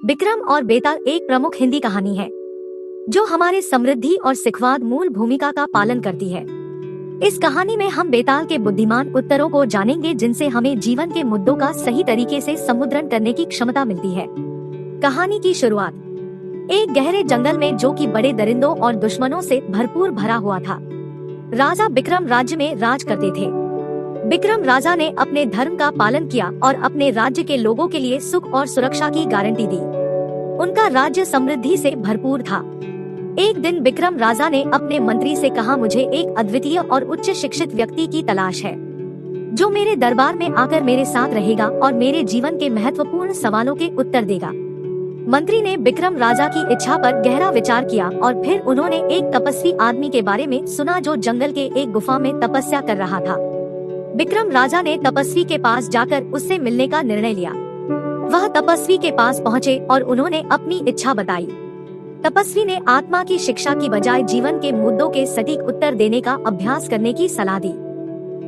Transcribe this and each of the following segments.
बिक्रम और बेताल एक प्रमुख हिंदी कहानी है जो हमारे समृद्धि और सिखवाद मूल भूमिका का पालन करती है। इस कहानी में हम बेताल के बुद्धिमान उत्तरों को जानेंगे जिनसे हमें जीवन के मुद्दों का सही तरीके से समुद्रण करने की क्षमता मिलती है। कहानी की शुरुआत एक गहरे जंगल में जो कि बड़े दरिंदों और दुश्मनों से भरपूर भरा हुआ था। राजा बिक्रम राज्य में राज करते थे। बिक्रम राजा ने अपने धर्म का पालन किया और अपने राज्य के लोगों के लिए सुख और सुरक्षा की गारंटी दी। उनका राज्य समृद्धि से भरपूर था। एक दिन बिक्रम राजा ने अपने मंत्री से कहा, मुझे एक अद्वितीय और उच्च शिक्षित व्यक्ति की तलाश है जो मेरे दरबार में आकर मेरे साथ रहेगा और मेरे जीवन के महत्वपूर्ण सवालों के उत्तर देगा। मंत्री ने बिक्रम राजा की इच्छा पर गहरा विचार किया और फिर उन्होंने एक तपस्वी आदमी के बारे में सुना जो जंगल के एक गुफा में तपस्या कर रहा था। बिक्रम राजा ने तपस्वी के पास जाकर उससे मिलने का निर्णय लिया। वह तपस्वी के पास पहुँचे और उन्होंने अपनी इच्छा बताई। तपस्वी ने आत्मा की शिक्षा की बजाय जीवन के मुद्दों के सटीक उत्तर देने का अभ्यास करने की सलाह दी।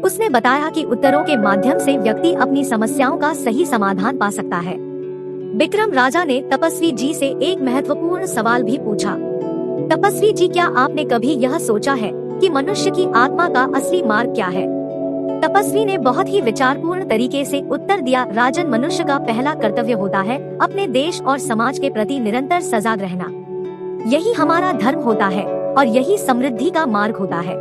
उसने बताया कि उत्तरों के माध्यम से व्यक्ति अपनी समस्याओं का सही समाधान पा सकता है। बिक्रम राजा ने तपस्वी जी से एक महत्वपूर्ण सवाल भी पूछा। तपस्वी जी, क्या आपने कभी यह सोचा है कि मनुष्य की आत्मा का असली मार्ग क्या है? तपस्वी ने बहुत ही विचारपूर्ण तरीके से उत्तर दिया, राजन, मनुष्य का पहला कर्तव्य होता है अपने देश और समाज के प्रति निरंतर सजग रहना। यही हमारा धर्म होता है और यही समृद्धि का मार्ग होता है।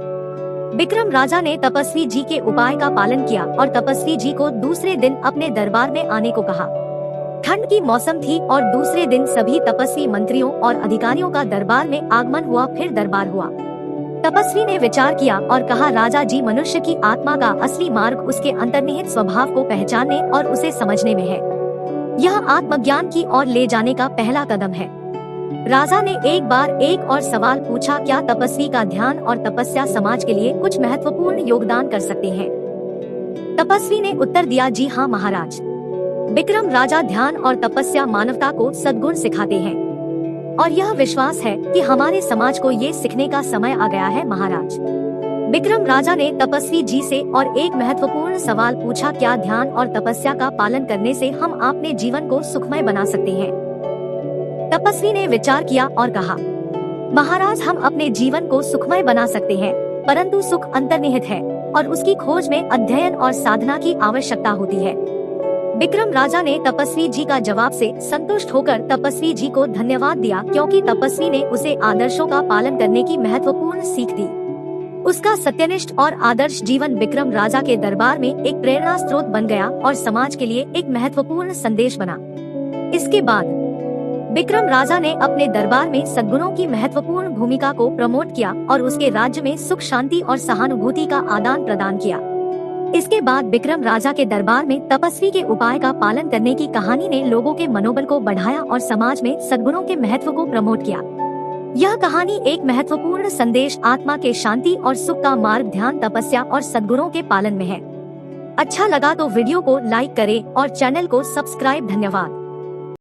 बिक्रम राजा ने तपस्वी जी के उपाय का पालन किया और तपस्वी जी को दूसरे दिन अपने दरबार में आने को कहा। ठंड की मौसम थी और दूसरे दिन सभी तपस्वी मंत्रियों और अधिकारियों का दरबार में आगमन हुआ। फिर दरबार हुआ। तपस्वी ने विचार किया और कहा, राजा जी, मनुष्य की आत्मा का असली मार्ग उसके अंतर्निहित स्वभाव को पहचानने और उसे समझने में है। यह आत्मज्ञान की ओर ले जाने का पहला कदम है। राजा ने एक बार एक और सवाल पूछा, क्या तपस्वी का ध्यान और तपस्या समाज के लिए कुछ महत्वपूर्ण योगदान कर सकते हैं? तपस्वी ने उत्तर दिया, जी हाँ महाराज। बिक्रम राजा, ध्यान और तपस्या मानवता को सद्गुण सिखाते हैं और यह विश्वास है कि हमारे समाज को ये सीखने का समय आ गया है महाराज। बिक्रम राजा ने तपस्वी जी से और एक महत्वपूर्ण सवाल पूछा, क्या ध्यान और तपस्या का पालन करने से हम अपने जीवन को सुखमय बना सकते हैं? तपस्वी ने विचार किया और कहा, महाराज, हम अपने जीवन को सुखमय बना सकते हैं, परंतु सुख अंतर्निहित है और उसकी खोज में अध्ययन और साधना की आवश्यकता होती है। बिक्रम राजा ने तपस्वी जी का जवाब से संतुष्ट होकर तपस्वी जी को धन्यवाद दिया, क्योंकि तपस्वी ने उसे आदर्शों का पालन करने की महत्वपूर्ण सीख दी। उसका सत्यनिष्ठ और आदर्श जीवन बिक्रम राजा के दरबार में एक प्रेरणा स्रोत बन गया और समाज के लिए एक महत्वपूर्ण संदेश बना। इसके बाद बिक्रम राजा ने अपने दरबार में सद्गुणों की महत्वपूर्ण भूमिका को प्रमोट किया और उसके राज्य में सुख, शांति और सहानुभूति का आदान प्रदान किया। इसके बाद बिक्रम राजा के दरबार में तपस्वी के उपाय का पालन करने की कहानी ने लोगों के मनोबल को बढ़ाया और समाज में सद्गुणों के महत्व को प्रमोट किया। यह कहानी एक महत्वपूर्ण संदेश आत्मा के शांति और सुख का मार्ग, ध्यान, तपस्या और सद्गुणों के पालन में है। अच्छा लगा तो वीडियो को लाइक करें और चैनल को सब्सक्राइब। धन्यवाद।